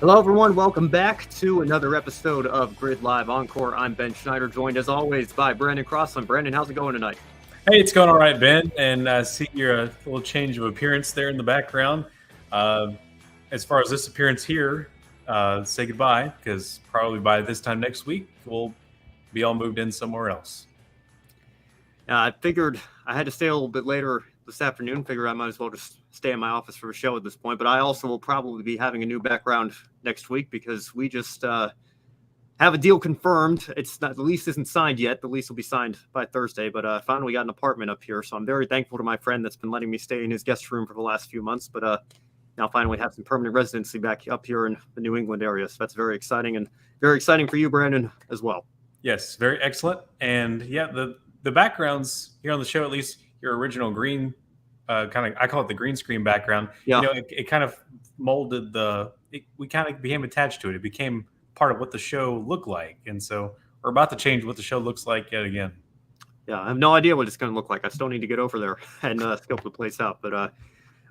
Hello, everyone. Welcome back to another episode of Grid Live Encore. I'm Ben Schneider, joined as always by Brandon Crossland. Brandon, how's it going tonight? Hey, it's going all right, Ben. And see your little change of appearance there in the background. As far as this appearance here, say goodbye, because probably by this time next week, we'll be all moved in somewhere else. I figured I had to stay a little bit later this afternoon. Figured I might as well just stay in my office for a show at this point. But I also will probably be having a new background next week because we just have a deal confirmed. It's not, the lease isn't signed yet. The lease will be signed by Thursday. But finally got an apartment up here, so I'm very thankful to my friend that's been letting me stay in his guest room for the last few months. But now finally have some permanent residency back up here in the New England area. So that's very exciting, and very exciting for you, Brandon, as well. Yes, very excellent. And yeah, the backgrounds here on the show, at least your original green, I call it the green screen background. Yeah. It kind of molded we kind of became attached to it. It became part of what the show looked like. And so we're about to change what the show looks like yet again. Yeah, I have no idea what it's going to look like. I still need to get over there and scope the place out. But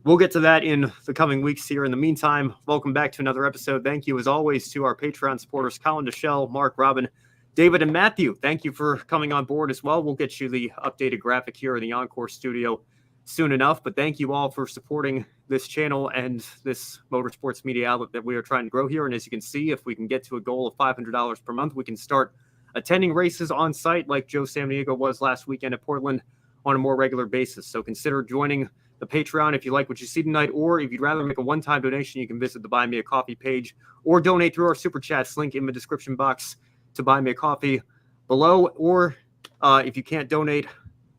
we'll get to that in the coming weeks here. In the meantime, welcome back to another episode. Thank you, as always, to our Patreon supporters, Colin Deschelle, Mark, Robin, David, and Matthew. Thank you for coming on board as well. We'll get you the updated graphic here in the Encore studio soon enough. But thank you all for supporting this channel and this motorsports media outlet that we are trying to grow here. And as you can see, if we can get to a goal of $500 per month, we can start attending races on site like Joe Samaniego was last weekend at Portland on a more regular basis. So consider joining the Patreon if you like what you see tonight, or if you'd rather make a one-time donation, you can visit the Buy Me a Coffee page or donate through our Super Chats link in the description box to buy me a coffee below. Or if you can't donate,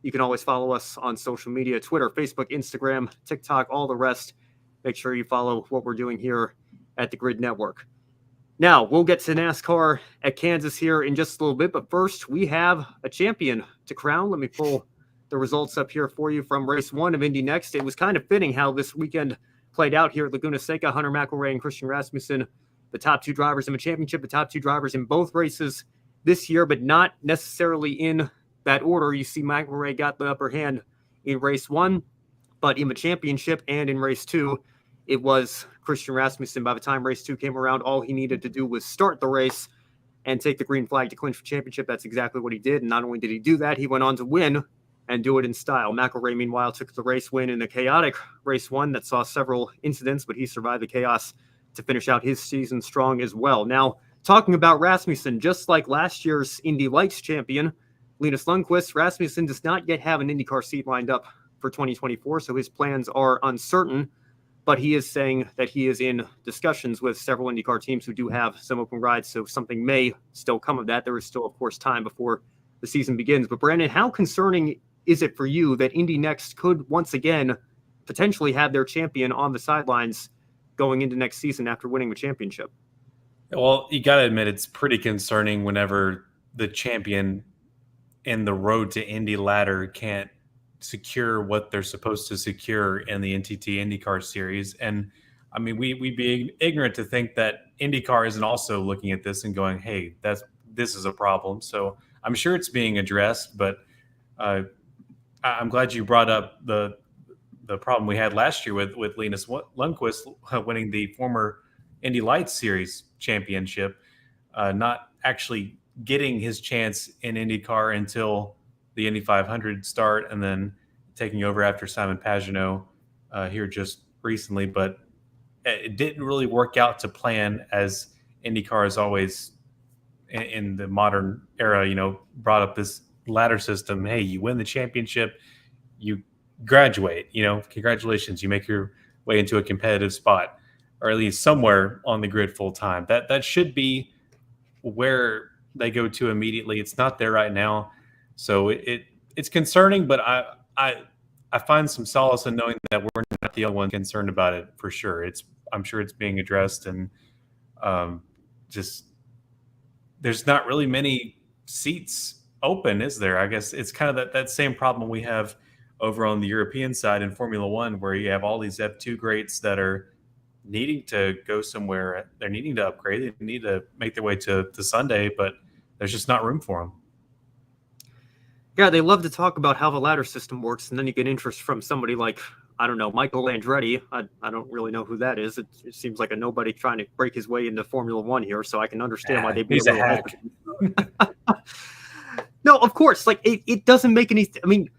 you can always follow us on social media, Twitter, Facebook, Instagram, TikTok, all the rest. Make sure you follow what we're doing here at the Grid Network. Now, we'll get to NASCAR at Kansas here in just a little bit, but first we have a champion to crown. Let me pull the results up here for you from race 1 of Indy NXT. It was kind of fitting how this weekend played out here at Laguna Seca. Hunter McElroy and Christian Rasmussen, the top two drivers in the championship, the top two drivers in both races this year, but not necessarily in that order. You see McElroy got the upper hand in race 1, but in the championship and in race 2, it was Christian Rasmussen. By the time race 2 came around, all he needed to do was start the race and take the green flag to clinch the championship. That's exactly what he did. And not only did he do that, he went on to win and do it in style. McElroy, meanwhile, took the race win in a chaotic race 1 that saw several incidents, but he survived the chaos to finish out his season strong as well. Now, talking about Rasmussen, just like last year's Indy Lights champion, Linus Lundqvist, Rasmussen does not yet have an IndyCar seat lined up for 2024, so his plans are uncertain, but he is saying that he is in discussions with several IndyCar teams who do have some open rides, so something may still come of that. There is still, of course, time before the season begins. But Brandon, how concerning is it for you that Indy NXT could once again potentially have their champion on the sidelines going into next season after winning the championship? Well, you got to admit, it's pretty concerning whenever the champion in the road to Indy ladder can't secure what they're supposed to secure in the NTT IndyCar series. And I mean, we'd be ignorant to think that IndyCar isn't also looking at this and going, hey, this is a problem. So I'm sure it's being addressed, but I'm glad you brought up the problem we had last year with Linus Lundqvist winning the former Indy Lights Series championship, not actually getting his chance in IndyCar until the Indy 500 start, and then taking over after Simon Pagenaud here just recently. But it didn't really work out to plan, as IndyCar has always, in the modern era, brought up this ladder system. Hey, you win the championship, you graduate, congratulations, you make your way into a competitive spot, or at least somewhere on the grid full time. That should be where they go to immediately. It's not there right now. So it's concerning, but I find some solace in knowing that we're not the only one concerned about it for sure. I'm sure it's being addressed, and just there's not really many seats open, is there? I guess it's kind of that same problem we have over on the European side in Formula One, where you have all these F2 greats that are needing to go somewhere. They're needing to upgrade. They need to make their way to Sunday, but there's just not room for them. Yeah, they love to talk about how the ladder system works, and then you get interest from somebody like I don't know, Michael Andretti. I don't really know who that is. It seems like a nobody trying to break his way into Formula One here, so I can understand why they'd be a He's a little hack. hesitant. No, of course, like it doesn't make any. I mean,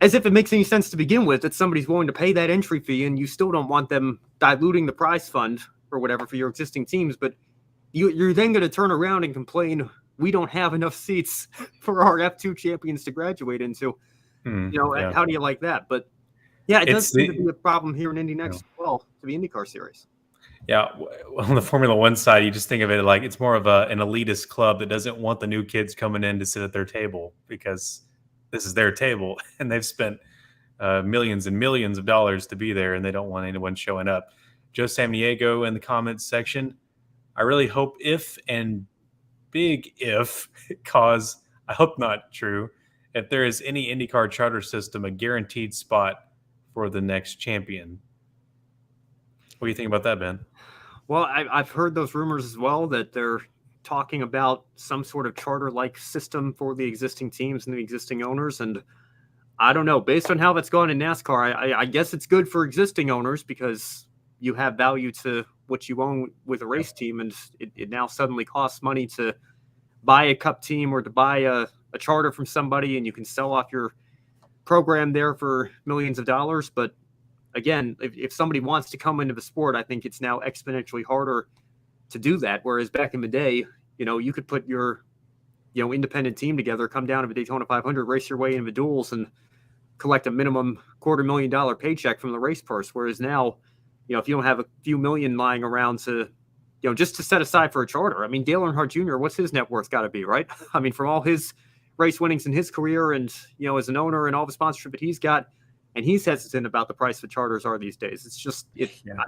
as if it makes any sense to begin with that somebody's willing to pay that entry fee, and you still don't want them diluting the prize fund or whatever for your existing teams, but you're then going to turn around and complain we don't have enough seats for our F2 champions to graduate into. Yeah. How do you like that? But yeah, it does seem to be the a problem here in Indy NXT as well, to the IndyCar series. yeah. On the Formula One side, you just think of it like it's more of an elitist club that doesn't want the new kids coming in to sit at their table because this is their table and they've spent millions and millions of dollars to be there, and they don't want anyone showing up. Joe Samaniego in the comments section. I really hope if and big if cause I hope not true. If there is any IndyCar charter system, a guaranteed spot for the next champion. What do you think about that, Ben? Well, I've heard those rumors as well that they're talking about some sort of charter-like system for the existing teams and the existing owners. And I don't know, based on how that's gone in NASCAR, I guess it's good for existing owners because you have value to what you own with a race team. And it now suddenly costs money to buy a cup team or to buy a charter from somebody, and you can sell off your program there for millions of dollars. But again, if somebody wants to come into the sport, I think it's now exponentially harder to do that. Whereas back in the day, you could put your, independent team together, come down to the Daytona 500, race your way into the duels and collect a minimum $250,000 paycheck from the race purse. Whereas now, if you don't have a few million lying around to, just to set aside for a charter. I mean, Dale Earnhardt Jr., what's his net worth got to be, right? I mean, from all his race winnings in his career and, as an owner and all the sponsorship that he's got, and he's hesitant about the price of charters are these days. It's just,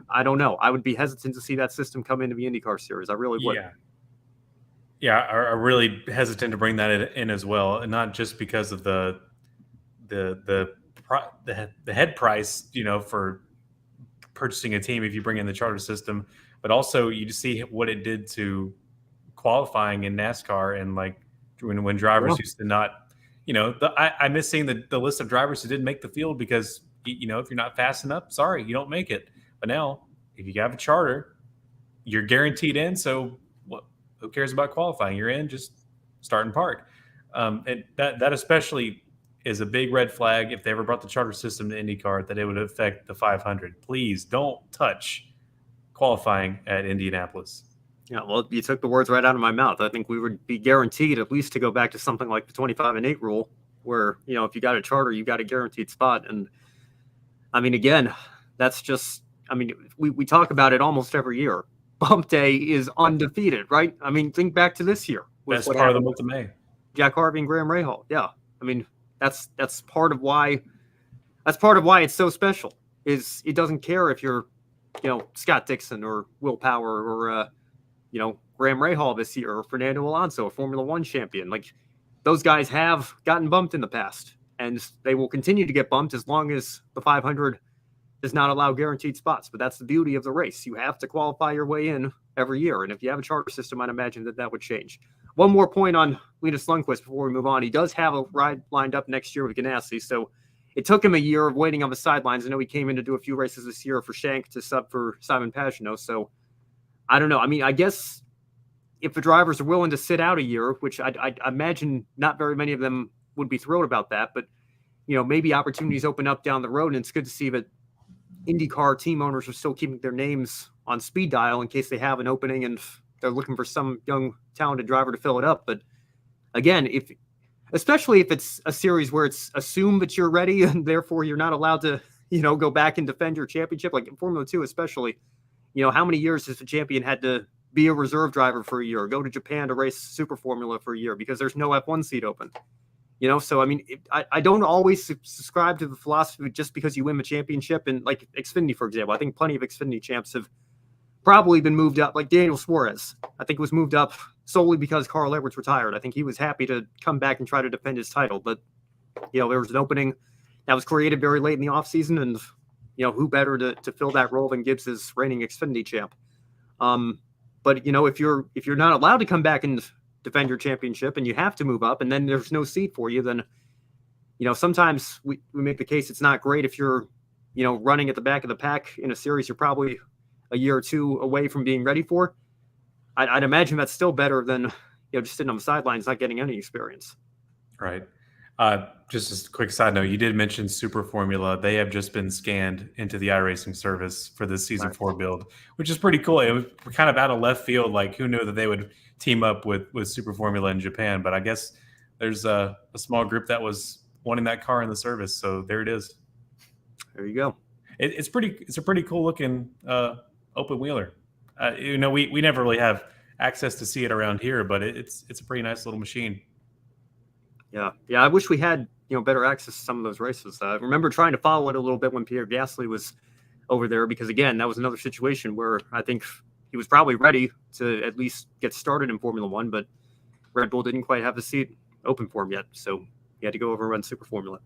I don't know. I would be hesitant to see that system come into the IndyCar series. I really would. Yeah, I'm really hesitant to bring that in as well, and not just because of the head price, for purchasing a team if you bring in the charter system, but also you just see what it did to qualifying in NASCAR and like when drivers used to not. I miss seeing the list of drivers who didn't make the field because, if you're not fast enough, sorry, you don't make it. But now, if you have a charter, you're guaranteed in. So who cares about qualifying? You're in, just start and park. And that especially is a big red flag if they ever brought the charter system to IndyCar, that it would affect the 500. Please don't touch qualifying at Indianapolis. Yeah, well, you took the words right out of my mouth. I think we would be guaranteed at least to go back to something like the 25-8 rule where, if you got a charter, you got a guaranteed spot. And I mean, again, that's just, we talk about it almost every year. Bump Day is undefeated, right? I mean, think back to this year. That's part of the month of May. Jack Harvey and Graham Rahal. Yeah. I mean, that's part of why it's so special is it doesn't care if you're, Scott Dixon or Will Power or, Graham Rahal this year, or Fernando Alonso, a Formula One champion. Like, those guys have gotten bumped in the past, and they will continue to get bumped as long as the 500 does not allow guaranteed spots. But that's the beauty of the race. You have to qualify your way in every year. And if you have a charter system, I'd imagine that would change. One more point on Linus Lundqvist before we move on. He does have a ride lined up next year with Ganassi. So it took him a year of waiting on the sidelines. I know he came in to do a few races this year for Shank to sub for Simon Pagenaud. So I don't know. I mean, I guess if the drivers are willing to sit out a year, which I imagine not very many of them would be thrilled about that, but, maybe opportunities open up down the road. And it's good to see that IndyCar team owners are still keeping their names on speed dial in case they have an opening and they're looking for some young, talented driver to fill it up. But again, especially if it's a series where it's assumed that you're ready and therefore you're not allowed to, go back and defend your championship, like in Formula 2 especially. How many years has the champion had to be a reserve driver for a year, go to Japan to race Super Formula for a year because there's no F1 seat open? So I mean, I don't always subscribe to the philosophy just because you win the championship. And like Xfinity, for example, I think plenty of Xfinity champs have probably been moved up. Like Daniel Suarez, I think was moved up solely because Carl Edwards retired. I think he was happy to come back and try to defend his title. But, there was an opening that was created very late in the offseason, and who better to fill that role than Gibbs' reigning Xfinity champ. But if you're not allowed to come back and defend your championship and you have to move up and then there's no seat for you, then sometimes we make the case it's not great if you're running at the back of the pack in a series you're probably a year or two away from being ready for, I'd imagine that's still better than just sitting on the sidelines not getting any experience. Right. Just a quick side note, you did mention Super Formula. They have just been scanned into the iRacing service for this Season 4 build, which is pretty cool. It was kind of out of left field. Like, who knew that they would team up with Super Formula in Japan? But I guess there's a small group that was wanting that car in the service. So there it is. There you go. It's a pretty cool looking open wheeler. We never really have access to see it around here, but it's a pretty nice little machine. Yeah. I wish we had better access to some of those races. I remember trying to follow it a little bit when Pierre Gasly was over there, because again, that was another situation where I think he was probably ready to at least get started in Formula One, but Red Bull didn't quite have the seat open for him yet, so he had to go over and run Super Formula.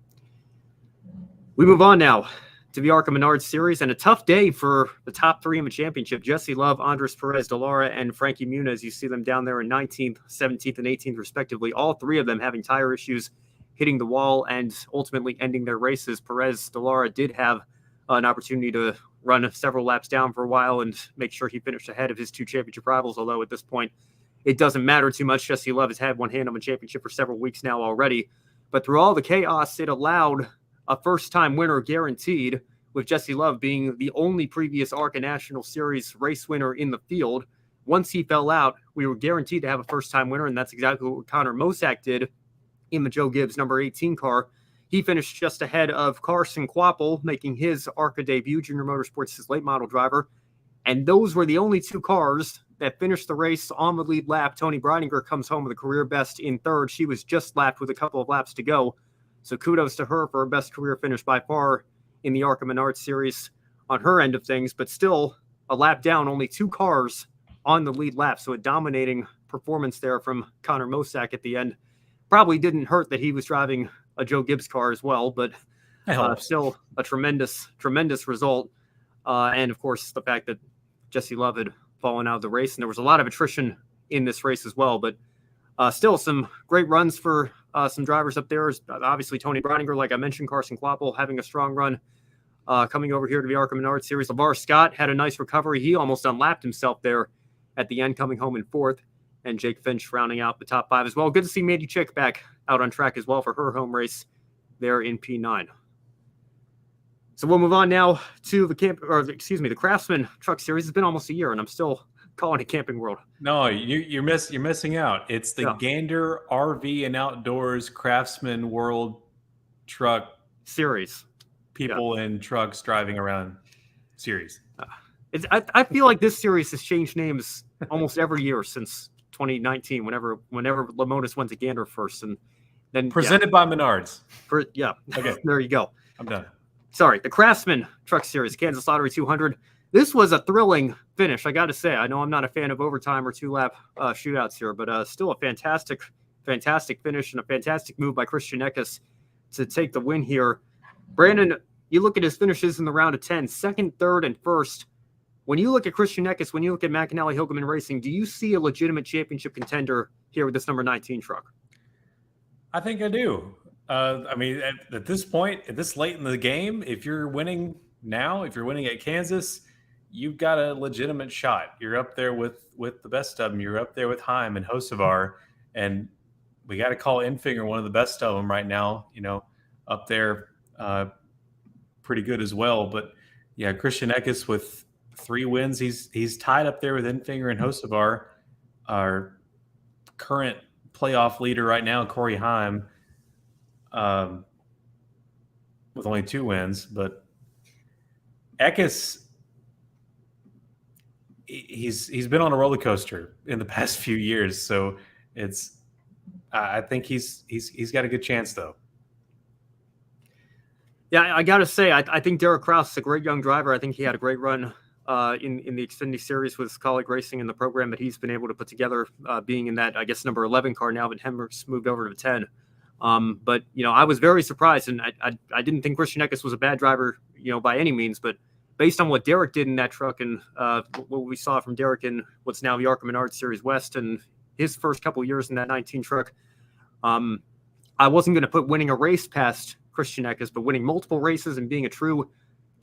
We move on now to the ARCA Menards Series, and a tough day for the top three in the championship. Jesse Love, Andres Perez de Lara, and Frankie Muniz. You see them down there in 19th, 17th, and 18th, respectively. All three of them having tire issues, hitting the wall, and ultimately ending their races. Perez de Lara did have an opportunity to run several laps down for a while and make sure he finished ahead of his two championship rivals, although at this point it doesn't matter too much. Jesse Love has had one hand on the championship for several weeks now already. But through all the chaos, it allowed a first-time winner guaranteed, with Jesse Love being the only previous ARCA National Series race winner in the field. Once he fell out, we were guaranteed to have a first-time winner, and that's exactly what Connor Mosack did in the Joe Gibbs number 18 car. He finished just ahead of Carson Kvapil, making his ARCA debut, Junior Motorsports' late model driver. And those were the only two cars that finished the race on the lead lap. Tony Breidinger comes home with a career best in third. She was just lapped with a couple of laps to go. So kudos to her for her best career finish by far in the ARCA Menards Series on her end of things, but still a lap down, only two cars on the lead lap. So a dominating performance there from Connor Mosack at the end. Probably didn't hurt that he was driving a Joe Gibbs car as well, but still a tremendous result. And of course, the fact that Jesse Love had fallen out of the race, and there was a lot of attrition in this race as well, but still some great runs for some drivers up there. Obviously, Tony Breidinger, like I mentioned, Carson Kvapil having a strong run coming over here to the ARCA Menards Series. LeVar Scott had a nice recovery. He almost unlapped himself there at the end, coming home in fourth. And Jake Finch rounding out the top five as well. Good to see Maddie Chick back out on track as well for her home race there in P9. So we'll move on now to the Craftsman Truck Series. It's been almost a year, and I'm still calling it Camping World. No, you're missing out. It's the Gander RV and Outdoors Craftsman World Truck Series. People in trucks driving around series. I feel like this series has changed names almost every year since 2019. Whenever Lamonis went to Gander first, and then presented by Menards. Okay, there you go. I'm done. Sorry, the Craftsman Truck Series, Kansas Lottery 200. This was a thrilling finish, I got to say. I know I'm not a fan of overtime or two-lap shootouts here, but still a fantastic finish and a fantastic move by Christian Eckes to take the win here. Brandon, you look at his finishes in the round of 10, second, third, and first. When you look at Christian Eckes, when you look at McAnally Hilgeman Racing, do you see a legitimate championship contender here with this number 19 truck? I think I do. I mean, at this point, at this late in the game, if you're winning now, if you're winning at Kansas, you've got a legitimate shot. You're up there with the best of them. You're up there with Heim and Hocevar, and we got to call Enfinger one of the best of them right now. Up there, pretty good as well. But yeah, Christian Eckes with 3 wins. He's tied up there with Enfinger and Hocevar. Our current playoff leader right now, Corey Heim, with only 2 wins. But Eckes, he's been on a roller coaster in the past few years. So I think he's got a good chance though. Yeah, I got to say, I think Derek Kraus is a great young driver. I think he had a great run in the Xfinity Series with his colleague racing in the program that he's been able to put together, being in that, I guess, number 11 car now, but Hemrick's moved over to 10. But, I was very surprised, and I didn't think Christian Eckes was a bad driver, by any means, but based on what Derek did in that truck and what we saw from Derek in what's now the ARCA Menards Series West and his first couple of years in that 19 truck, I wasn't going to put winning a race past Christian Eckes, but winning multiple races and being a true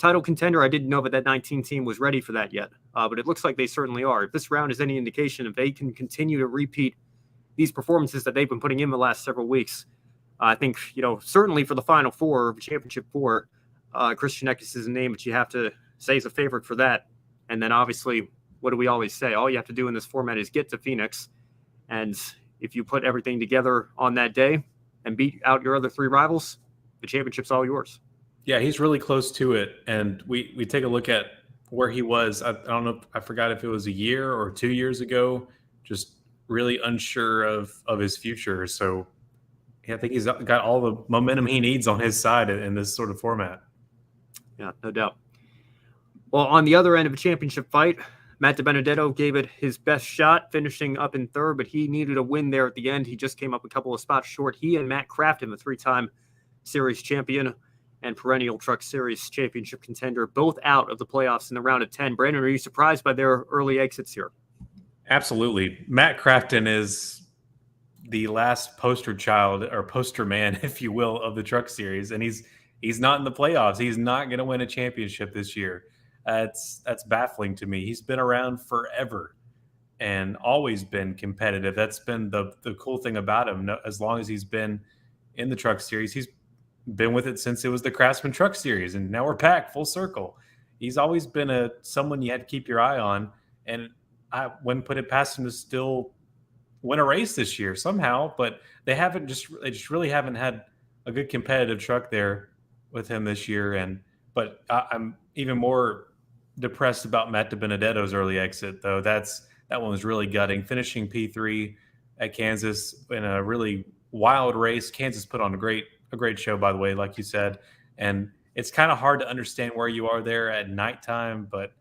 title contender. I didn't know that 19 team was ready for that yet, but it looks like they certainly are. If this round is any indication, if they can continue to repeat these performances that they've been putting in the last several weeks, I think, certainly for the Final Four, Championship Four, Christian Rasmussen is a name that you have to say is a favorite for that. And then obviously, what do we always say? All you have to do in this format is get to Phoenix. And if you put everything together on that day and beat out your other three rivals, the championship's all yours. Yeah, he's really close to it. And we take a look at where he was. I don't know, I forgot if it was a year or 2 years ago, just really unsure of his future. So I think he's got all the momentum he needs on his side in this sort of format. Yeah, no doubt. Well, on the other end of a championship fight, Matt DiBenedetto gave it his best shot, finishing up in third, but he needed a win there at the end. He just came up a couple of spots short. He and Matt Crafton, the three-time series champion and perennial Truck Series championship contender, both out of the playoffs in the round of 10. Brandon, are you surprised by their early exits here? Absolutely. Matt Crafton is the last poster child or poster man, if you will, of the Truck Series, and he's not in the playoffs. He's not going to win a championship this year. That's baffling to me. He's been around forever and always been competitive. That's been the cool thing about him. As long as he's been in the Truck Series, he's been with it since it was the Craftsman Truck Series, and now we're back full circle. He's always been someone you had to keep your eye on, and I wouldn't put it past him to still win a race this year somehow. But they just really haven't had a good competitive truck there with him this year. But I'm even more depressed about Matt DiBenedetto's early exit, though. That one was really gutting, finishing P3 at Kansas in a really wild race. Kansas put on a great show, by the way, like you said, and it's kind of hard to understand where you are there at nighttime, but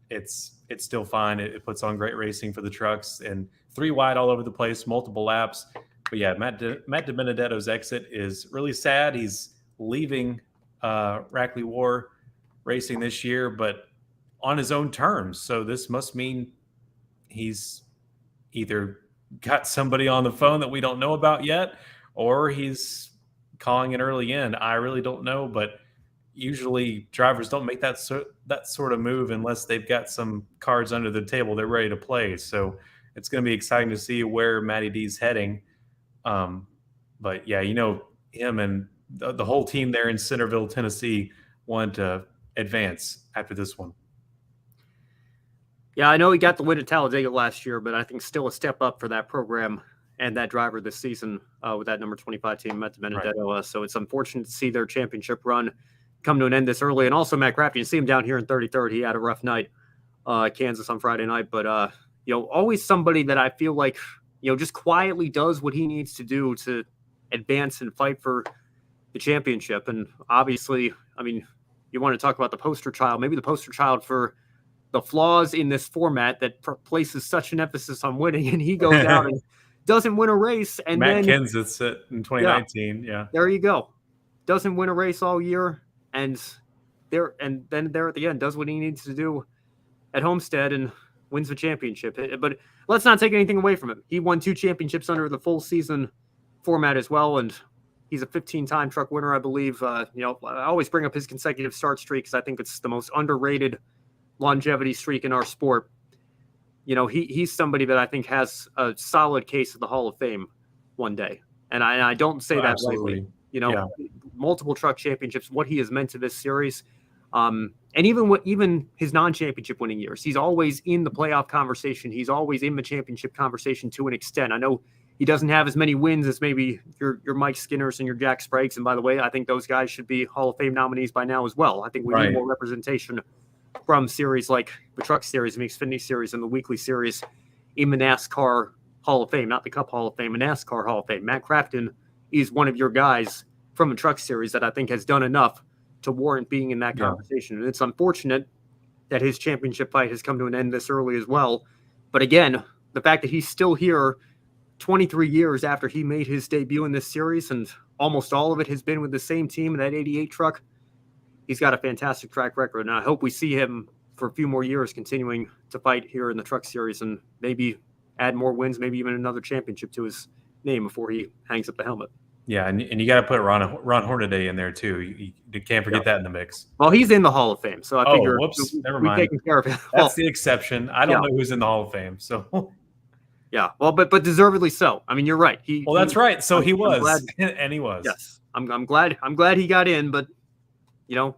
it's still fine. It puts on great racing for the trucks, and 3 wide all over the place, multiple laps. But yeah, Matt DiBenedetto's exit is really sad. He's leaving Rackley War Racing this year, but on his own terms. So this must mean he's either got somebody on the phone that we don't know about yet, or he's calling an early end. I really don't know, but usually drivers don't make that sort of move unless they've got some cards under the table they're ready to play. So it's going to be exciting to see where Matty D's heading. But yeah, him and the whole team there in Centerville, Tennessee, want to advance after this one. Yeah, I know he got the win at Talladega last year, but I think still a step up for that program and that driver this season with that number 25 team, Matt DiBenedetto. Right. So it's unfortunate to see their championship run come to an end this early. And also Matt Crafton, you see him down here in 33rd. He had a rough night at Kansas on Friday night. But, always somebody that I feel like, just quietly does what he needs to do to advance and fight for the championship. And obviously, I mean, you want to talk about the poster child, maybe the poster child for the flaws in this format that places such an emphasis on winning, and he goes out and doesn't win a race. And Matt Kenseth in 2019. Yeah. There you go. Doesn't win a race all year. And then there at the end does what he needs to do at Homestead and wins the championship. But let's not take anything away from him. He won 2 championships under the full season format as well. And he's a 15-time truck winner, I believe. I always bring up his consecutive start streak because I think it's the most underrated longevity streak in our sport. He's somebody that I think has a solid case of the Hall of Fame one day. And I don't say that lightly. Multiple truck championships, what he has meant to this series. And even his non-championship winning years, he's always in the playoff conversation. He's always in the championship conversation to an extent. I know he doesn't have as many wins as maybe your Mike Skinners and your Jack Spragues. And by the way, I think those guys should be Hall of Fame nominees by now as well. I think we need more representation from series like the Truck Series, the Xfinity Series, and the Weekly Series in the NASCAR Hall of Fame, not the Cup Hall of Fame, the NASCAR Hall of Fame. Matt Crafton is one of your guys from the Truck Series that I think has done enough to warrant being in that conversation. And it's unfortunate that his championship fight has come to an end this early as well. But again, the fact that he's still here 23 years after he made his debut in this series, and almost all of it has been with the same team in that 88 truck, he's got a fantastic track record. And I hope we see him for a few more years continuing to fight here in the Truck Series and maybe add more wins, maybe even another championship to his name before he hangs up the helmet. Yeah, and you got to put Ron Hornaday in there too. You can't forget that in the mix. Well, he's in the Hall of Fame, so I figure whoops, never we've mind. taken care of him. That's the exception. I don't know who's in the Hall of Fame, so yeah. Well, but deservedly so. I mean, you're right. That's right. So he was, glad, and he was. Yes, I'm glad he got in, but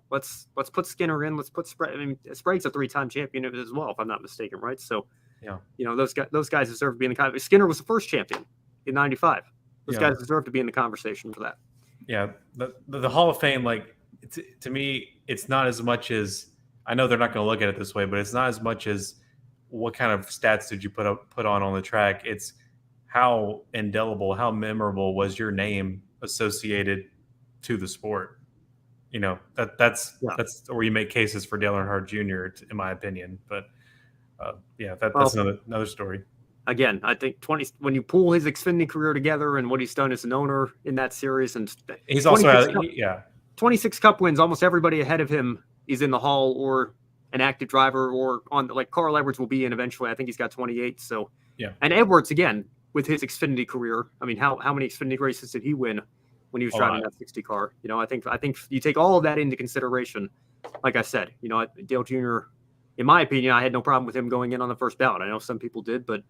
let's put Skinner in. Let's put Sprague. I mean, Sprague's a 3-time champion as well, if I'm not mistaken, right? So, those guys deserve to be in the conversation. Skinner was the first champion in '95. Those guys deserve to be in the conversation for that. Yeah, the Hall of Fame, like to me, it's not as much as, I know they're not going to look at it this way, but it's not as much as what kind of stats did you put on the track. It's how indelible, how memorable was your name associated to the sport. That's where you make cases for Dale Earnhardt Jr., in my opinion. But that's another story. Again, I think when you pull his Xfinity career together and what he's done as an owner in that series, and he's also 26 Cup wins, almost everybody ahead of him is in the Hall or an active driver, or on, like Carl Edwards will be in eventually. I think he's got 28. So and Edwards again with his Xfinity career. I mean, how many Xfinity races did he win when he was driving that 60 car? I think you take all of that into consideration. Like I said, Dale Jr., in my opinion, I had no problem with him going in on the first ballot. I know some people did, but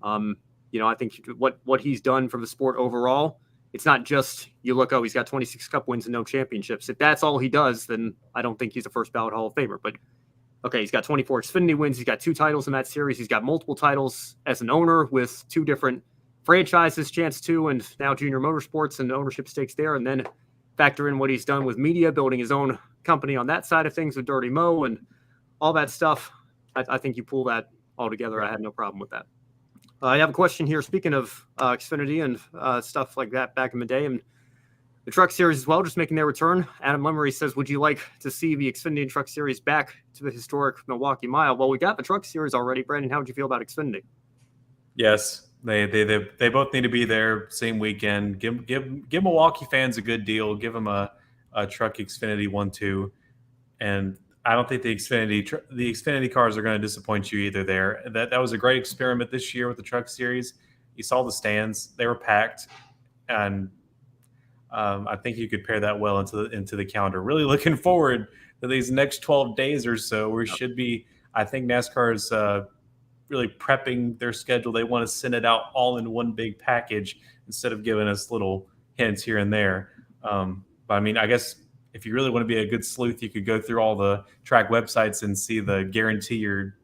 I think what he's done for the sport overall, it's not just you look, he's got 26 Cup wins and no championships. If that's all he does, then I don't think he's a first ballot Hall of Famer. But okay, he's got 24 Xfinity wins. He's got 2 titles in that series. He's got multiple titles as an owner with 2 different franchises, Chance 2 and now Junior Motorsports, and ownership stakes there. And then factor in what he's done with media, building his own company on that side of things with Dirty Mo and all that stuff. I think you pull that all together. I have no problem with that. I have a question here. Speaking of Xfinity and stuff like that back in the day, and the Truck Series as well, just making their return. Adam Lemery says, would you like to see the Xfinity and Truck Series back to the historic Milwaukee Mile? Well, we got the Truck Series already. Brandon, how would you feel about Xfinity? Yes, they both need to be there same weekend. Give Milwaukee fans a good deal. Give them a Truck Xfinity 1-2, and I don't think the Xfinity cars are going to disappoint you either there. That was a great experiment this year with the Truck Series. You saw the stands; they were packed, and I think you could pair that well into the calendar. Really looking forward to these next 12 days or so. We should be. I think NASCAR is really prepping their schedule. They want to send it out all in one big package instead of giving us little hints here and there. But I mean, I guess if you really want to be a good sleuth, you could go through all the track websites and see the guarantee your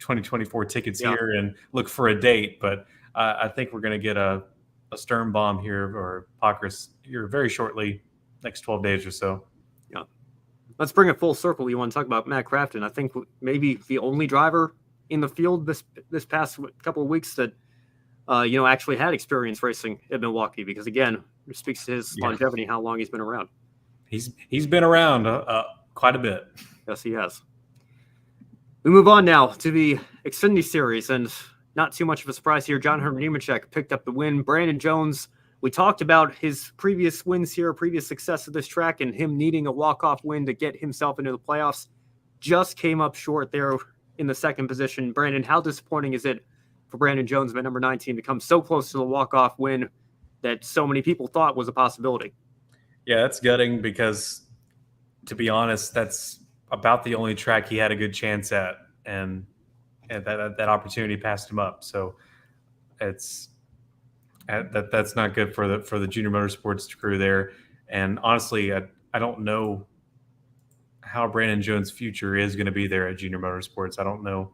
2024 tickets here and look for a date. But I think we're going to get a Sternbaum here or Pockris here very shortly, next 12 days or so. Yeah. Let's bring it full circle. You want to talk about Matt Crafton. I think maybe the only driver in the field this past couple of weeks that actually had experience racing at Milwaukee, because again, it speaks to his longevity, how long he's been around. He's been around quite a bit. Yes, he has. We move on now to the Xfinity Series, and not too much of a surprise here. John Hunter Nemechek picked up the win. Brandon Jones, we talked about his previous wins here, previous success of this track, and him needing a walk-off win to get himself into the playoffs. Just came up short there in the second position. Brandon, how disappointing is it for Brandon Jones at number 19 to come so close to the walk-off win that so many people thought was a possibility? Yeah, that's gutting because, to be honest, that's about the only track he had a good chance at, and that opportunity passed him up. So that's not good for the Junior Motorsports crew there. And honestly, I don't know how Brandon Jones' future is going to be there at Junior Motorsports. I don't know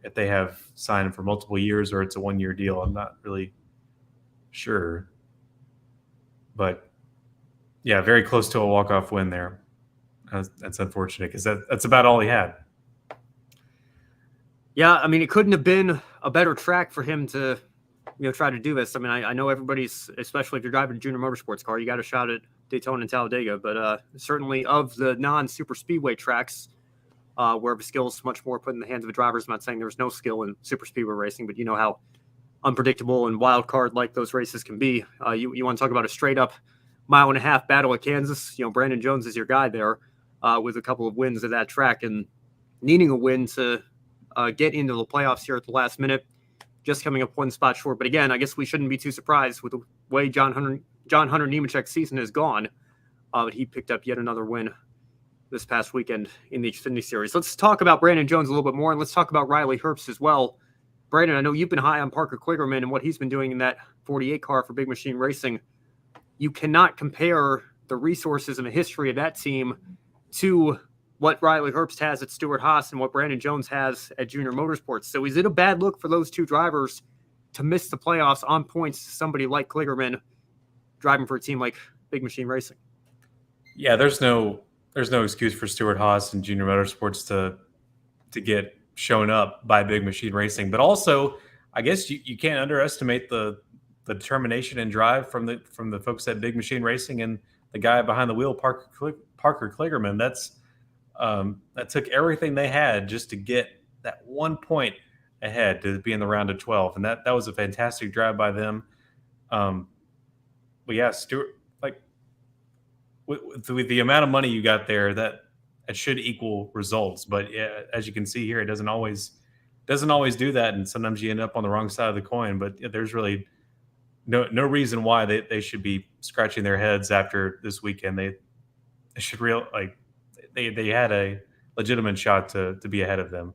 if they have signed him for multiple years or it's a 1-year deal. I'm not really sure, but yeah, very close to a walk-off win there. That's unfortunate because that's about all he had. Yeah, I mean, it couldn't have been a better track for him to, try to do this. I mean, I know everybody's, especially if you're driving a Junior Motorsports car, you got a shot at Daytona and Talladega, but certainly of the non-super speedway tracks where the skill is much more put in the hands of the drivers. I'm not saying there's no skill in super speedway racing, but you know how unpredictable and wild card like those races can be. You want to talk about a straight up 1.5 mile battle at Kansas. Brandon Jones is your guy there with a couple of wins at that track, and needing a win to get into the playoffs here at the last minute, just coming up one spot short. But again, I guess we shouldn't be too surprised with the way John Hunter John Hunter Nemechek's season is gone, but he picked up yet another win this past weekend in the Xfinity Series. Let's talk about Brandon Jones a little bit more, and let's talk about Riley Herbst as well. Brandon, I know you've been high on Parker Kligerman and what he's been doing in that 48 car for Big Machine Racing. You cannot compare the resources and the history of that team to what Riley Herbst has at Stewart-Haas and what Brandon Jones has at Junior Motorsports. So is it a bad look for those two drivers to miss the playoffs on points to somebody like Kligerman driving for a team like Big Machine Racing? Yeah, there's no excuse for Stewart-Haas and Junior Motorsports to get shown up by Big Machine Racing. But also, I guess you can't underestimate the determination and drive from the folks at Big Machine Racing and the guy behind the wheel, Parker Kligerman. That took everything they had just to get that 1 point ahead to be in the round of 12, and that was a fantastic drive by them. But yeah, Stewart, like with the amount of money you got there, that should equal results. But yeah, as you can see here, it doesn't always do that, and sometimes you end up on the wrong side of the coin. But yeah, there's really no reason why they should be scratching their heads after this weekend. They should they had a legitimate shot to be ahead of them.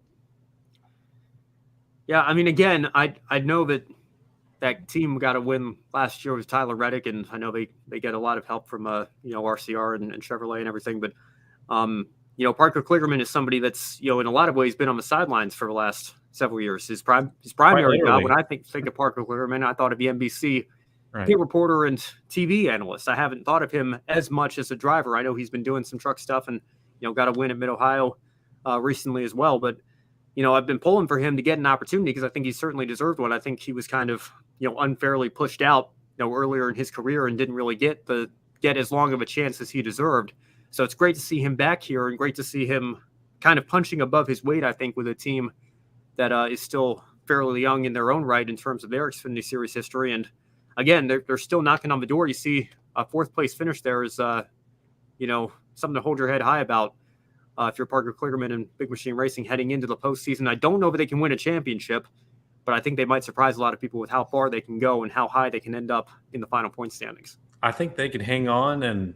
Yeah, I mean, again, I know that team got a win last year with Tyler Reddick, and I know they get a lot of help from RCR and Chevrolet and everything. But Parker Kligerman is somebody that's in a lot of ways been on the sidelines for the last several years. His primary job, when I think of Parker Kligerman, I thought of the NBC pit reporter and TV analyst. I haven't thought of him as much as a driver. I know he's been doing some truck stuff and got a win at Mid-Ohio recently as well. But I've been pulling for him to get an opportunity because I think he certainly deserved one. I think he was kind of unfairly pushed out earlier in his career and didn't really get as long of a chance as he deserved. So it's great to see him back here and great to see him kind of punching above his weight, I think, with a team that is still fairly young in their own right in terms of their Xfinity Series history. And again, they're still knocking on the door. You see a fourth place finish there is, something to hold your head high about if you're Parker Kligerman and Big Machine Racing heading into the postseason. I don't know if they can win a championship, but I think they might surprise a lot of people with how far they can go and how high they can end up in the final point standings. I think they can hang on and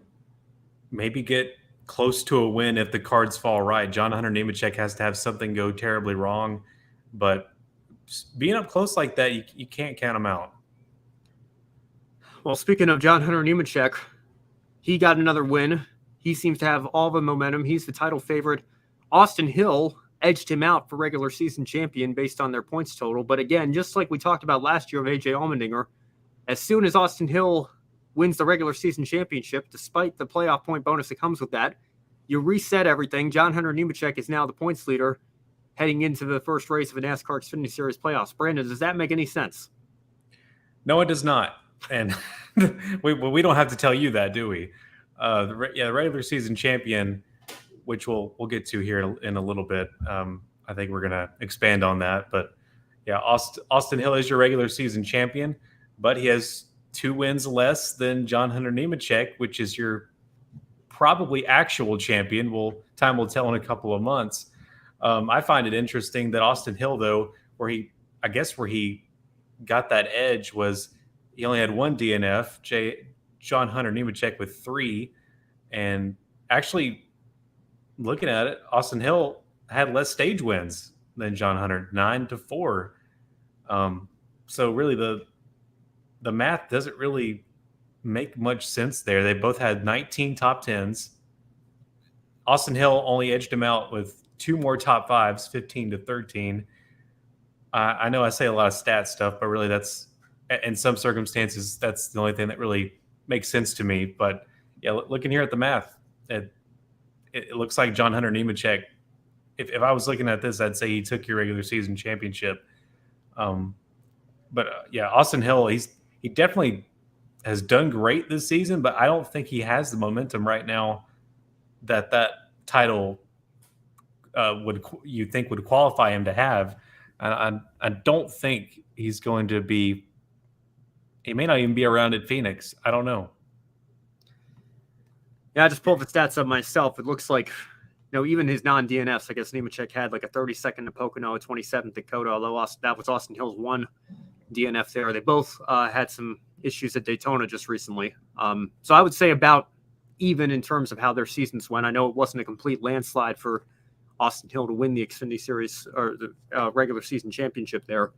maybe get close to a win if the cards fall right. John Hunter Nemechek has to have something go terribly wrong, but being up close like that, you can't count them out. Well, speaking of John Hunter Nemechek, he got another win. He seems to have all the momentum. He's the title favorite. Austin Hill edged him out for regular season champion based on their points total. But again, just like we talked about last year of AJ Allmendinger, as soon as Austin Hill wins the regular season championship, despite the playoff point bonus that comes with that, you reset everything. John Hunter Nemechek is now the points leader heading into the first race of the NASCAR Xfinity Series Playoffs. Brandon, does that make any sense? No, it does not. And we don't have to tell you that, do we? The regular season champion, which we'll get to here in a little bit. I think we're going to expand on that. But yeah, Austin Hill is your regular season champion, but he has 2 wins less than John Hunter Nemechek, which is your probably actual champion. Time will tell in a couple of months. I find it interesting that Austin Hill, though, where he got that edge was he only had 1 DNF. John Hunter Nemechek with 3, and actually looking at it, Austin Hill had less stage wins than John Hunter, 9-4. So really the math doesn't really make much sense there. They both had 19 top 10s. Austin Hill only edged him out with 2 more top 5s, 15-13. I know I say a lot of stat stuff, but really that's, in some circumstances, that's the only thing that really makes sense to me. But yeah, looking here at the math, it looks like John Hunter Nemechek, if I was looking at this, I'd say he took your regular season championship. But Austin Hill, he definitely has done great this season, but I don't think he has the momentum right now that title would qualify him to have. I don't think he's going to be. He may not even be around at Phoenix. I don't know. Yeah, I just pulled the stats up myself. It looks like, even his non-DNFs, I guess Nemechek had like a 32nd at Pocono, a 27th at Dakota, although that was Austin Hill's 1 DNF there. They both had some issues at Daytona just recently. So I would say about even in terms of how their seasons went. I know it wasn't a complete landslide for Austin Hill to win the Xfinity Series or the regular season championship there.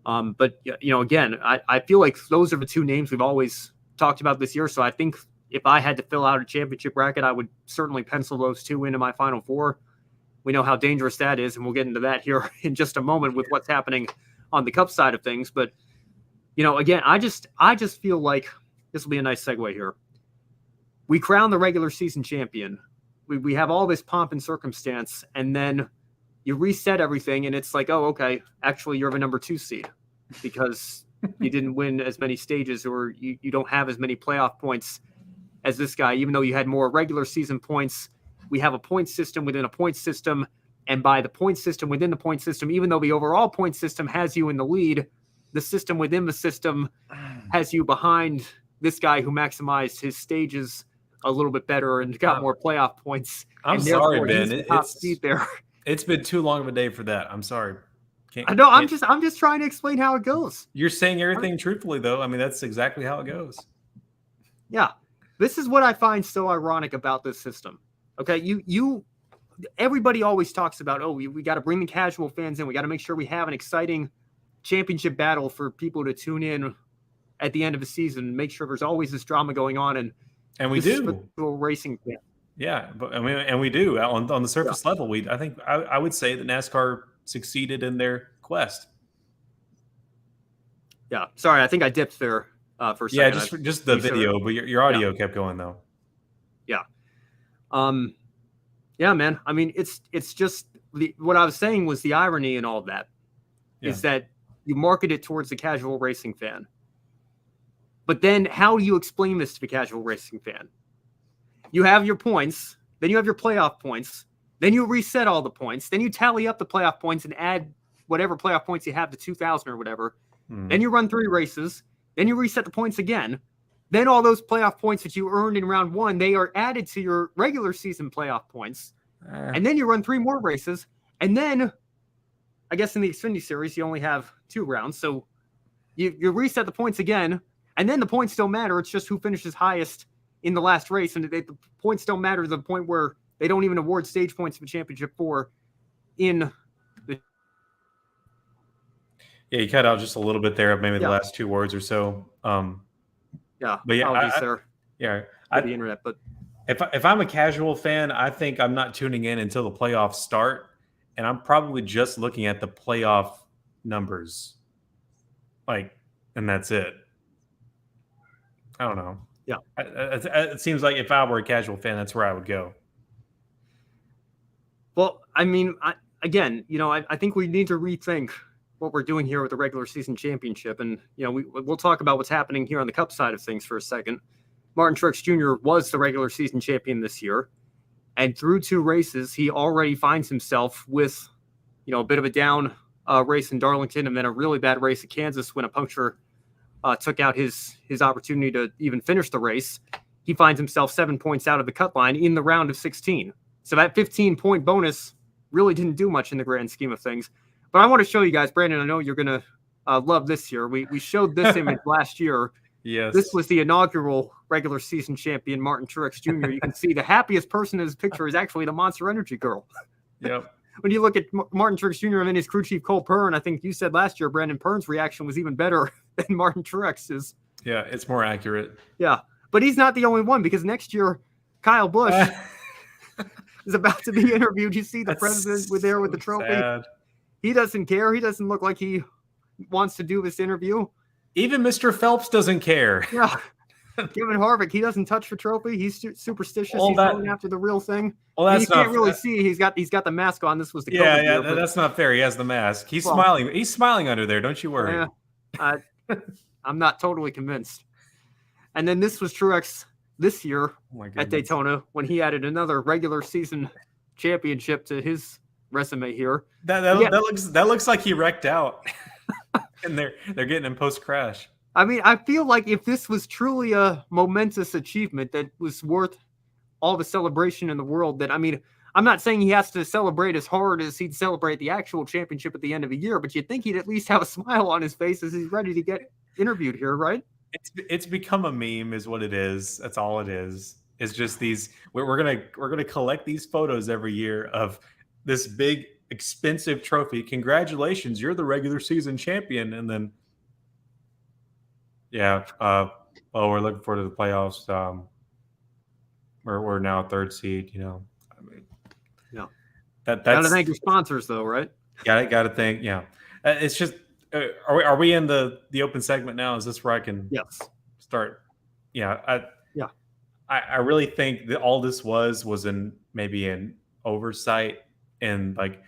But, again, I feel like those are the two names we've always talked about this year. So I think if I had to fill out a championship bracket, I would certainly pencil those two into my final four. We know how dangerous that is, and we'll get into that here in just a moment with what's happening on the Cup side of things. But, again, I just feel like this will be a nice segue here. We crown the regular season champion. We have all this pomp and circumstance, and then you reset everything, and it's like, oh, okay, actually you're the number 2 seed because you didn't win as many stages or you don't have as many playoff points as this guy, even though you had more regular season points. We have a point system within a point system, and by the point system within the point system, even though the overall point system has you in the lead, the system within the system has you behind this guy who maximized his stages a little bit better and got more playoff points. I'm sorry, Ben. It's been too long of a day for that. I'm sorry. I'm just trying to explain how it goes. You're saying everything truthfully, though. I mean, that's exactly how it goes. Yeah. This is what I find so ironic about this system. Okay, everybody always talks about, oh, we got to bring the casual fans in. We got to make sure we have an exciting championship battle for people to tune in at the end of the season. Make sure there's always this drama going on, and we do racing fan. Yeah, but I mean, and we do on the surface level. I would say that NASCAR succeeded in their quest. Yeah, sorry, I think I dipped there for a second. Yeah, just the video, but your audio kept going though. Yeah. Yeah, man. I mean, it's just what I was saying was the irony in all of that is that you market it towards the casual racing fan. But then how do you explain this to the casual racing fan? You have your points, then you have your playoff points, then you reset all the points, then you tally up the playoff points and add whatever playoff points you have to 2,000 or whatever. Then you run 3 races, then you reset the points again. Then all those playoff points that you earned in round 1, they are added to your regular season playoff points. And then you run 3 more races. And then, I guess in the Xfinity Series, you only have 2 rounds. So you reset the points again. And then the points don't matter. It's just who finishes highest in the last race. And the points don't matter to the point where they don't even award stage points for championship 4 in the... Yeah, you cut out just a little bit there of maybe the last 2 words or so. Yeah, but the internet. But if I'm a casual fan, I think I'm not tuning in until the playoffs start, and I'm probably just looking at the playoff numbers, and that's it. I don't know. Yeah, it seems like if I were a casual fan, that's where I would go. Well, I mean, I think we need to rethink what we're doing here with the regular season championship. And, we'll talk about what's happening here on the Cup side of things for a second. Martin Truex Jr. was the regular season champion this year. And through 2 races, he already finds himself with, a bit of a down race in Darlington and then a really bad race at Kansas when a puncture took out his opportunity to even finish the race. He finds himself 7 points out of the cut line in the round of 16. So that 15-point bonus really didn't do much in the grand scheme of things. But I want to show you guys, Brandon, I know you're going to love this here. We showed this image last year. Yes. This was the inaugural regular season champion, Martin Truex Jr. You can see the happiest person in his picture is actually the Monster Energy girl. Yep. When you look at Martin Truex Jr. and then his crew chief, Cole Pern, I think you said last year, Brandon Pern's reaction was even better than Martin Truex's. Yeah, it's more accurate. Yeah. But he's not the only one because next year, Kyle Busch is about to be interviewed. You see the president with the trophy. Sad. He doesn't care. He doesn't look like he wants to do this interview. Even Mr. Phelps doesn't care. Yeah. Kevin Harvick, he doesn't touch the trophy. He's superstitious. He's going after the real thing. Well, that's you can't really see. He's got the mask on. This was the COVID year, that's not fair. He has the mask. He's smiling. He's smiling under there. Don't you worry. Yeah, I'm not totally convinced. And then this was Truex this year at Daytona when he added another regular season championship to his resume here. That looks like he wrecked out, and they're getting him post crash. I mean, I feel like if this was truly a momentous achievement that was worth all the celebration in the world, that I'm I'm not saying he has to celebrate as hard as he'd celebrate the actual championship at the end of a year, but you'd think he'd at least have a smile on his face as he's ready to get interviewed here, right? It's become a meme, is what it is. That's all it is. It's just these. We're gonna collect these photos every year of this big expensive trophy. Congratulations, you're the regular season champion, and then yeah. Well, we're looking forward to the playoffs. We're now third seed. I mean, Yeah. that's Gotta thank your sponsors, though, right? gotta think. Yeah, it's just. Are we in the open segment now? Is this where I can start? Yeah, Yeah. I really think that all this was maybe an oversight, and like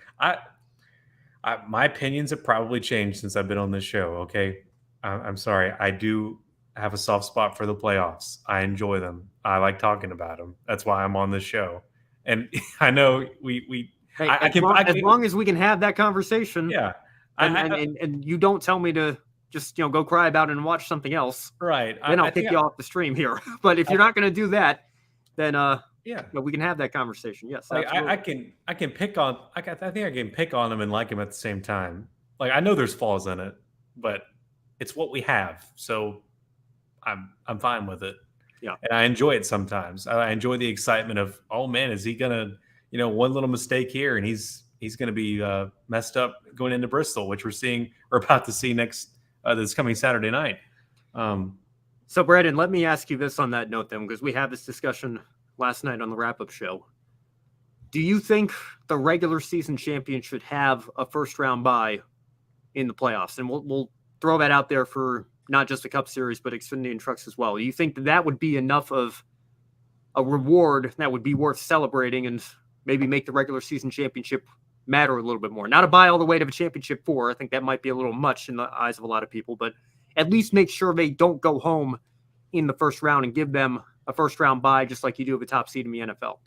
my opinions have probably changed since I've been on this show. Okay, I'm sorry. I do have a soft spot for the playoffs. I enjoy them. I like talking about them. That's why I'm on this show. And I know we. Hey, as long as we can have that conversation. Yeah. And you don't tell me to just go cry about it and watch something else. Right. Then I'll kick you off the stream here. But if you're not going to do that, then we can have that conversation. Yes. Like I can pick on I think I can pick on him and like him at the same time. Like I know there's flaws in it, but it's what we have. So I'm fine with it. Yeah. And I enjoy it sometimes. I enjoy the excitement of, oh man, is he gonna, one little mistake here and he's going to be messed up going into Bristol, which we're about to see next this coming Saturday night. So, Brandon, let me ask you this on that note then, because we had this discussion last night on the wrap-up show. Do you think the regular season champion should have a first-round bye in the playoffs? And we'll throw that out there for not just the Cup Series, but Xfinity and Trucks as well. Do you think that would be enough of a reward that would be worth celebrating and maybe make the regular season championship matter a little bit more? Not a bye all the way to the championship 4. I think that might be a little much in the eyes of a lot of people, but at least make sure they don't go home in the first round and give them a first round bye, just like you do with a top seed in the NFL.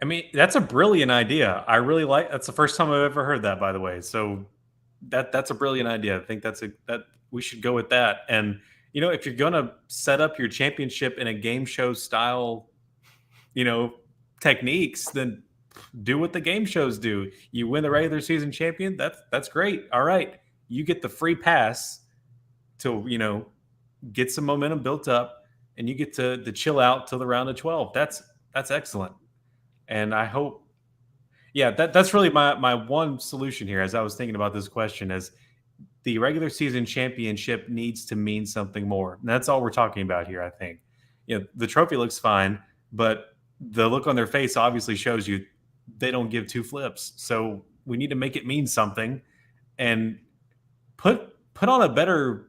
I mean, that's a brilliant idea. I really that's the first time I've ever heard that, by the way. So that's a brilliant idea. I think that we should go with that. And, if you're going to set up your championship in a game show style, techniques, then do what the game shows do. You win the regular season champion. That's great. All right. You get the free pass to, get some momentum built up and you get to chill out till the round of 12. That's excellent. And I hope, that's really my one solution here as I was thinking about this question is the regular season championship needs to mean something more. And that's all we're talking about here, I think. The trophy looks fine, but the look on their face obviously shows you they don't give two flips. So we need to make it mean something and put on a better,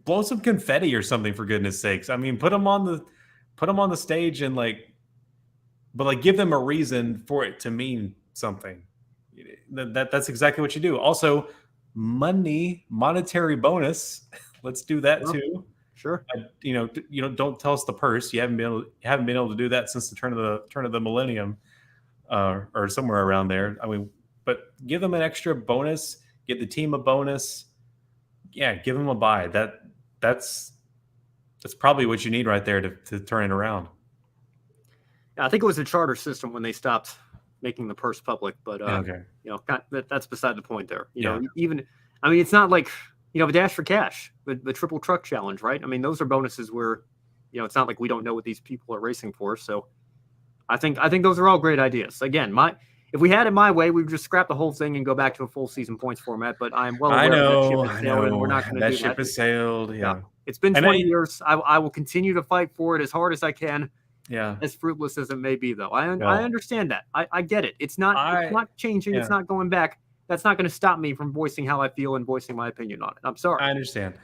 blow some confetti or something, for goodness sakes. I mean, put them on the stage and give them a reason for it to mean something. That's exactly what you do. Also, monetary bonus. Let's do that too. Sure. Don't tell us the purse. You haven't been able to do that since the turn of the millennium, or somewhere around there. I mean, but give them an extra bonus. Give the team a bonus. Yeah, give them a bye. That's probably what you need right there to turn it around. Yeah, I think it was a charter system when they stopped making the purse public, but that's beside the point there. It's not like the Dash for Cash, the triple truck challenge, right? I mean, those are bonuses where it's not like we don't know what these people are racing for. So I think those are all great ideas. Again, if we had it my way, we would just scrap the whole thing and go back to a full season points format. But I'm well aware that ship has sailed, and we're not going to do that. That ship has sailed. Yeah. It's been 20 years. I will continue to fight for it as hard as I can. Yeah. As fruitless as it may be, though. I understand that. I get it. It's not changing. Yeah. It's not going back. That's not going to stop me from voicing how I feel and voicing my opinion on it. I'm sorry. I understand.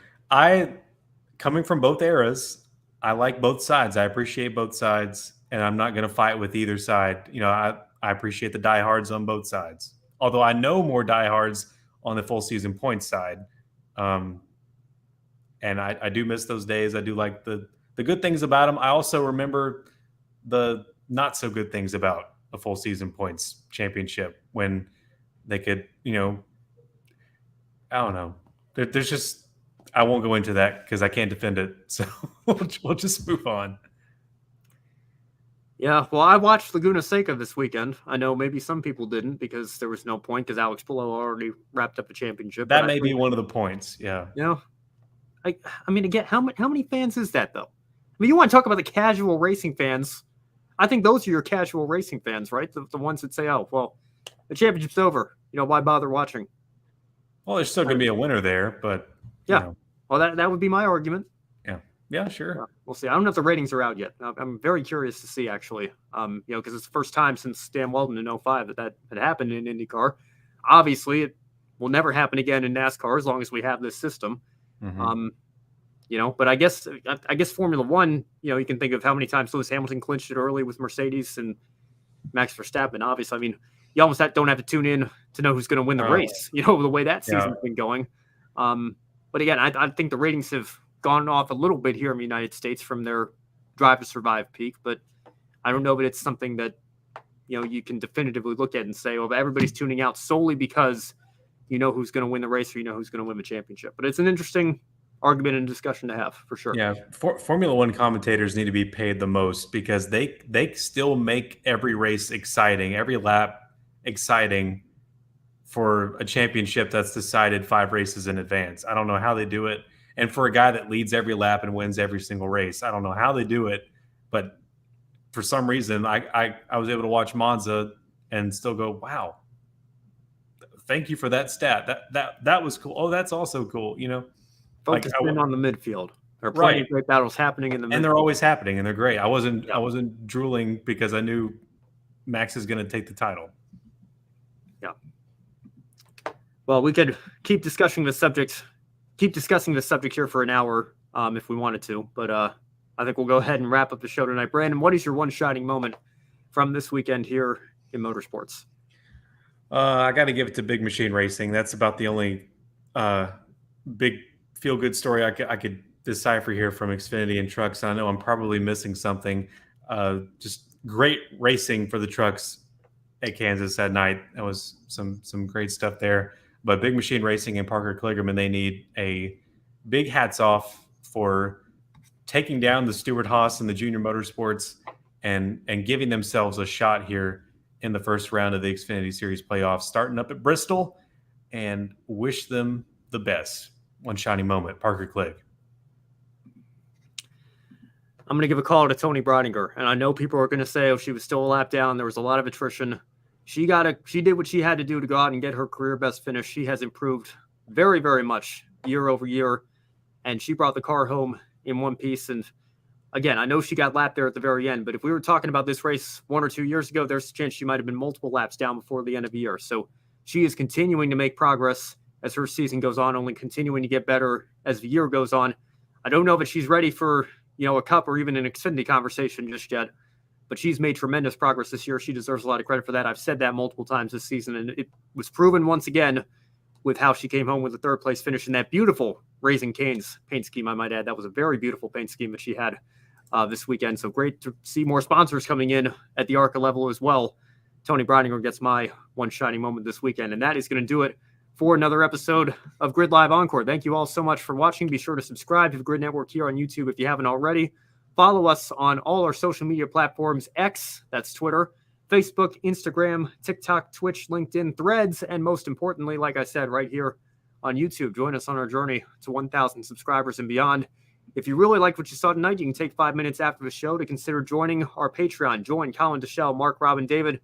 Coming from both eras, I like both sides. I appreciate both sides, and I'm not going to fight with either side. I appreciate the diehards on both sides. Although I know more diehards on the full season points side. And I do miss those days. I do like the good things about them. I also remember the not so good things about a full season points championship when they could, I don't know. There's just, I won't go into that because I can't defend it. So we'll just move on. Yeah, well, I watched Laguna Seca this weekend. I know maybe some people didn't because there was no point because Alex Palou already wrapped up a championship. But That I may be think, one of the points. Yeah. you know, I mean, again, how many fans is that though? I mean, you want to talk about the casual racing fans? I think those are your casual racing fans, right? The ones that say, "Oh, well, the championship's over. Why bother watching?" Well, there's still going to be a winner there, but Yeah, well, that would be my argument. yeah, yeah, sure. We'll see. I don't know if the ratings are out yet. I'm very curious to see actually. Because it's the first time since Dan Weldon in '05 that had happened in IndyCar. Obviously, it will never happen again in NASCAR as long as we have this system. Mm-hmm. But I guess Formula One, you can think of how many times Lewis Hamilton clinched it early with Mercedes and Max Verstappen. Obviously, I mean, you almost don't have to tune in to know who's going to win the race. The way that season's been going. But again, I think the ratings have gone off a little bit here in the United States from their Drive to Survive peak, but I don't know that it's something that you can definitively look at and say, well, everybody's tuning out solely because who's going to win the race or who's going to win the championship. But it's an interesting argument and discussion to have for sure. Yeah, Formula One commentators need to be paid the most because they still make every race exciting, every lap exciting for a championship that's decided 5 races in advance. I don't know how they do it. And for a guy that leads every lap and wins every single race, I don't know how they do it. But for some reason, I was able to watch Monza and still go, wow, thank you for that stat. That was cool. Oh, that's also cool. Focus in on the midfield. There are plenty of great battles happening in the midfield. And they're always happening, and they're great. I wasn't drooling because I knew Max is going to take the title. Yeah. Well, we could keep discussing this subject here for an hour if we wanted to, but I think we'll go ahead and wrap up the show tonight. Brandon, what is your one shining moment from this weekend here in motorsports? I got to give it to Big Machine Racing. That's about the only big feel-good story I could decipher here from Xfinity and trucks. I know I'm probably missing something. Just great racing for the trucks at Kansas that night. That was some great stuff there. But Big Machine Racing and Parker Kligerman, they need a big hats off for taking down the Stewart Haas and the Junior Motorsports and giving themselves a shot here in the first round of the Xfinity Series Playoffs, starting up at Bristol, and wish them the best. One shining moment, Parker Klig. I'm going to give a call to Tony Brodinger, and I know people are going to say, "Oh, she was still a lap down. There was a lot of attrition." She did what she had to do to go out and get her career best finish. She has improved very, very much year over year, and she brought the car home in one piece. And again, I know she got lapped there at the very end, but if we were talking about this race 1 or 2 years ago, there's a chance she might have been multiple laps down before the end of the year. So she is continuing to make progress as her season goes on, only continuing to get better as the year goes on. I don't know that she's ready for, a cup or even an Xfinity conversation just yet, but she's made tremendous progress this year. She deserves a lot of credit for that. I've said that multiple times this season, and it was proven once again with how she came home with a third place finish in that beautiful Raising Cane's paint scheme, I might add. That was a very beautiful paint scheme that she had this weekend. So great to see more sponsors coming in at the ARCA level as well. Tony Brodinger gets my one shining moment this weekend, and that is going to do it for another episode of Grid Live Encore. Thank you all so much for watching. Be sure to subscribe to the Grid Network here on YouTube if you haven't already. Follow us on all our social media platforms, X, that's Twitter, Facebook, Instagram, TikTok, Twitch, LinkedIn, Threads, and most importantly, like I said, right here on YouTube. Join us on our journey to 1,000 subscribers and beyond. If you really like what you saw tonight, you can take 5 minutes after the show to consider joining our Patreon. Join Colin Deschelle, Mark, Robin, David,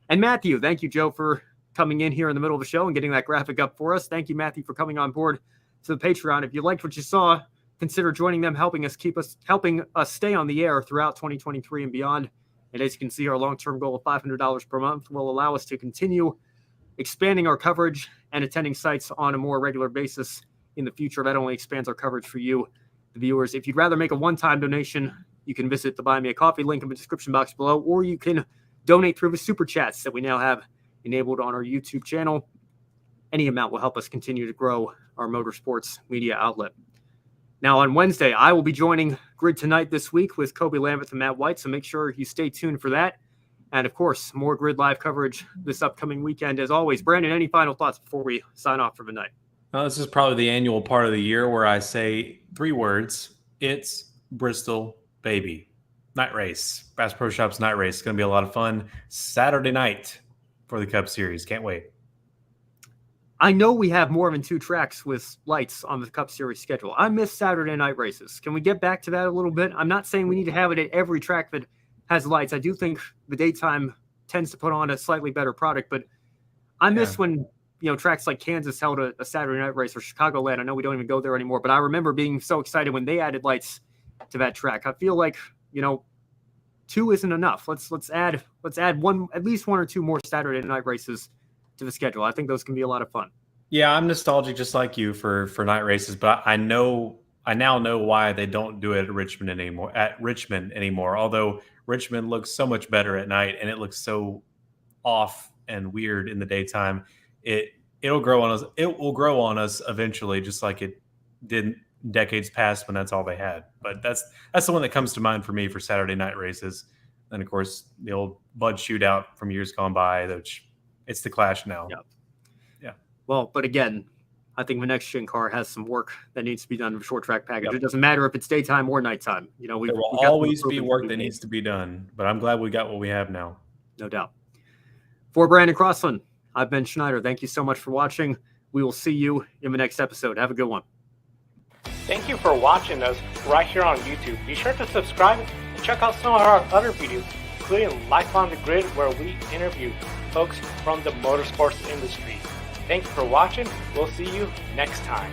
and Matthew. Thank you, Joe, for coming in here in the middle of the show and getting that graphic up for us. Thank you, Matthew, for coming on board to the Patreon. If you liked what you saw, consider joining them, helping us stay on the air throughout 2023 and beyond. And as you can see, our long-term goal of $500 per month will allow us to continue expanding our coverage and attending sites on a more regular basis in the future. That only expands our coverage for you, the viewers. If you'd rather make a one-time donation, you can visit the Buy Me a Coffee link in the description box below, or you can donate through the super chats that we now have enabled on our YouTube channel. Any amount will help us continue to grow our motorsports media outlet. Now, on Wednesday, I will be joining Grid Tonight this week with Kobe Lambeth and Matt White, so make sure you stay tuned for that. And, of course, more Grid Live coverage this upcoming weekend. As always, Brandon, any final thoughts before we sign off for the night? Well, this is probably the annual part of the year where I say 3 words. It's Bristol, baby. Night race, Bass Pro Shops night race. It's going to be a lot of fun. Saturday night for the Cup Series. Can't wait. I know we have more than 2 tracks with lights on the Cup Series schedule. I miss Saturday night races. Can we get back to that a little bit? I'm not saying we need to have it at every track that has lights. I do think the daytime tends to put on a slightly better product, but I miss when tracks like Kansas held a Saturday night race, or Chicagoland. I know we don't even go there anymore, but I remember being so excited when they added lights to that track. I feel like 2 isn't enough. Let's add at least 1 or 2 more Saturday night races to the schedule. I think those can be a lot of fun. Yeah, I'm nostalgic just like you for night races, but I now know why they don't do it at Richmond anymore. Although Richmond looks so much better at night and it looks so off and weird in the daytime. It'll grow on us. It will grow on us eventually, just like it did decades past when that's all they had. But that's the one that comes to mind for me for Saturday night races. And of course, the old Bud shootout from years gone by, which it's the Clash now. Yeah. Yeah. Well, but again, I think the next gen car has some work that needs to be done with short track package. Yep. It doesn't matter if it's daytime or nighttime. There will always be work that needs to be done, but I'm glad we got what we have now. No doubt. For Brandon Crossland, I've been Schneider. Thank you so much for watching. We will see you in the next episode. Have a good one. Thank you for watching us right here on YouTube. Be sure to subscribe and check out some of our other videos, including Life on the Grid, where we interview folks from the motorsports industry. Thank you for watching. We'll see you next time.